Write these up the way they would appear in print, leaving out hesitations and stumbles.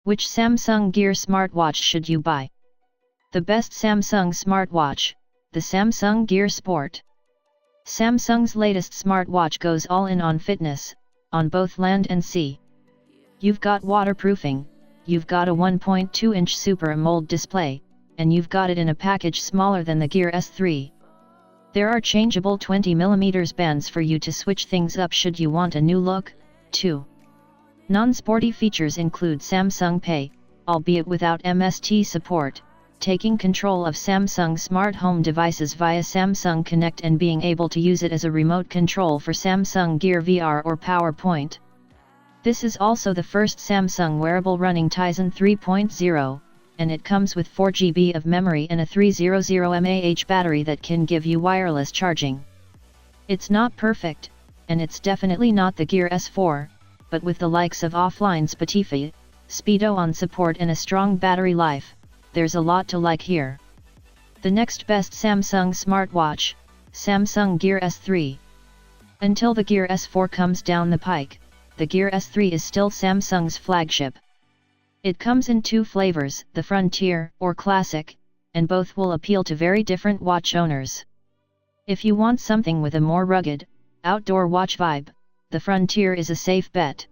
Which Samsung Gear smartwatch should you buy? The best Samsung smartwatch, the Samsung Gear Sport. Samsung's latest smartwatch goes all in on fitness, on both land and sea. You've got waterproofing, you've got a 1.2-inch Super AMOLED display, and you've got it in a package smaller than the Gear S3. There are changeable 20mm bands for you to switch things up should you want a new look, too. Non-sporty features include Samsung Pay, albeit without MST support, taking control of Samsung smart home devices via Samsung Connect and being able to use it as a remote control for Samsung Gear VR or PowerPoint. This is also the first Samsung wearable running Tizen 3.0, and it comes with 4 GB of memory and a 300 mAh battery that can give you wireless charging. It's not perfect, and it's definitely not the Gear S4, but with the likes of offline Spotify, Speedo on support and a strong battery life, there's a lot to like here. The next best Samsung smartwatch, Samsung Gear S3. Until the Gear S4 comes down the pike, the Gear S3 is still Samsung's flagship. It comes in 2 flavors, the Frontier or Classic, and both will appeal to very different watch owners. If you want something with a more rugged, outdoor watch vibe, the Frontier is a safe bet.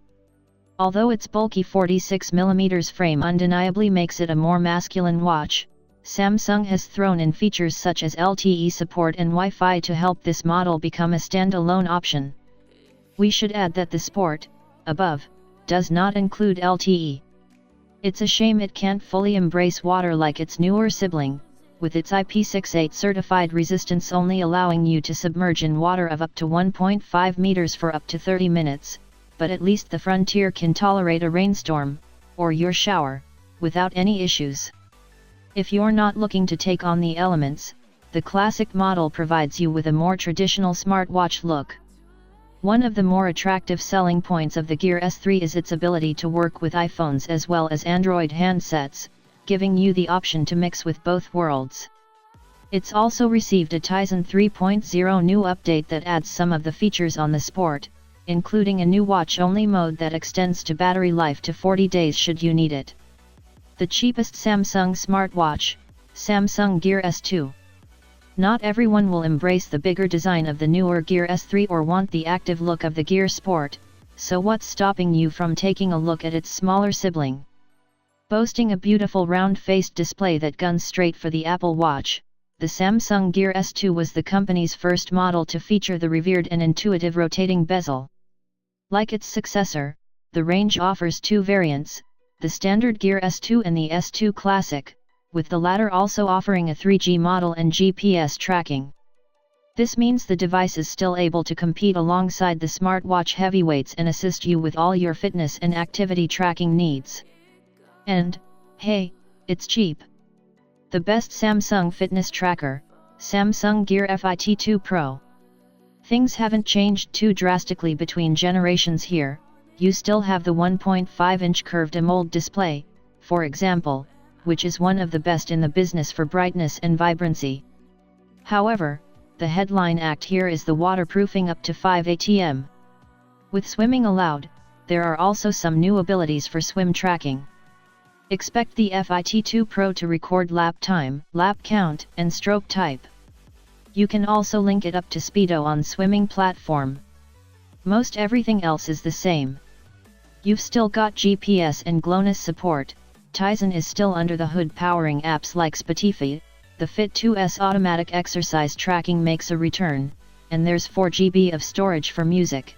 Although its bulky 46mm frame undeniably makes it a more masculine watch, Samsung has thrown in features such as LTE support and Wi-Fi to help this model become a standalone option. We should add that the Sport, above, does not include LTE. It's a shame it can't fully embrace water like its newer sibling, with its IP68 certified resistance only allowing you to submerge in water of up to 1.5 meters for up to 30 minutes, but at least the Frontier can tolerate a rainstorm, or your shower, without any issues. If you're not looking to take on the elements, the Classic model provides you with a more traditional smartwatch look. One of the more attractive selling points of the Gear S3 is its ability to work with iPhones as well as Android handsets, giving you the option to mix with both worlds. It's also received a Tizen 3.0 new update that adds some of the features on the Sport, including a new watch-only mode that extends to battery life to 40 days should you need it. The cheapest Samsung smartwatch, Samsung Gear S2. Not everyone will embrace the bigger design of the newer Gear S3 or want the active look of the Gear Sport, so what's stopping you from taking a look at its smaller sibling? Boasting a beautiful round-faced display that guns straight for the Apple Watch, the Samsung Gear S2 was the company's first model to feature the revered and intuitive rotating bezel. Like its successor, the range offers 2 variants, the standard Gear S2 and the S2 Classic, with the latter also offering a 3G model and GPS tracking. This means the device is still able to compete alongside the smartwatch heavyweights and assist you with all your fitness and activity tracking needs. And, hey, it's cheap. The best Samsung fitness tracker, Samsung Gear Fit 2 Pro. Things haven't changed too drastically between generations here, you still have the 1.5-inch curved AMOLED display, for example, which is one of the best in the business for brightness and vibrancy. However, the headline act here is the waterproofing up to 5 atm. With swimming allowed, there are also some new abilities for swim tracking. Expect the Fit 2 Pro to record lap time, lap count, and stroke type. You can also link it up to Speedo on swimming platform. Most everything else is the same. You've still got GPS and GLONASS support. Tizen is still under the hood powering apps like Spotify, the Fit 2's automatic exercise tracking makes a return, and there's 4 GB of storage for music.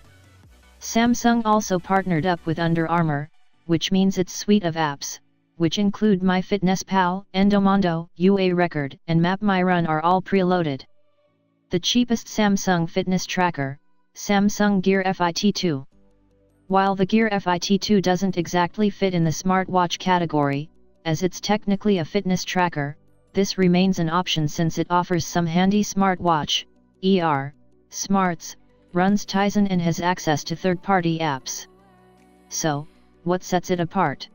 Samsung also partnered up with Under Armour, which means its suite of apps, which include MyFitnessPal, Endomondo, UA Record, and MapMyRun are all preloaded. The cheapest Samsung fitness tracker, Samsung Gear Fit 2. While the Gear Fit 2 doesn't exactly fit in the smartwatch category, as it's technically a fitness tracker, this remains an option since it offers some handy smartwatch, smarts, runs Tizen and has access to third-party apps. So, what sets it apart?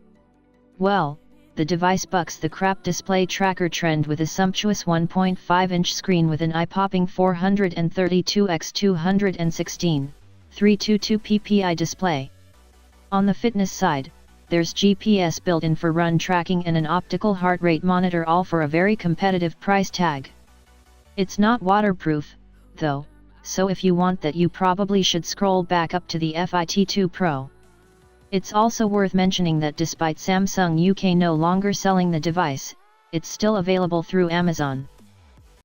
Well, the device bucks the crap display tracker trend with a sumptuous 1.5-inch screen with an eye-popping 432x216, 322 ppi display. On the fitness side, there's GPS built-in for run tracking and an optical heart rate monitor, all for a very competitive price tag. It's not waterproof, though, so if you want that you probably should scroll back up to the Fit2 Pro. It's also worth mentioning that despite Samsung UK no longer selling the device, it's still available through Amazon.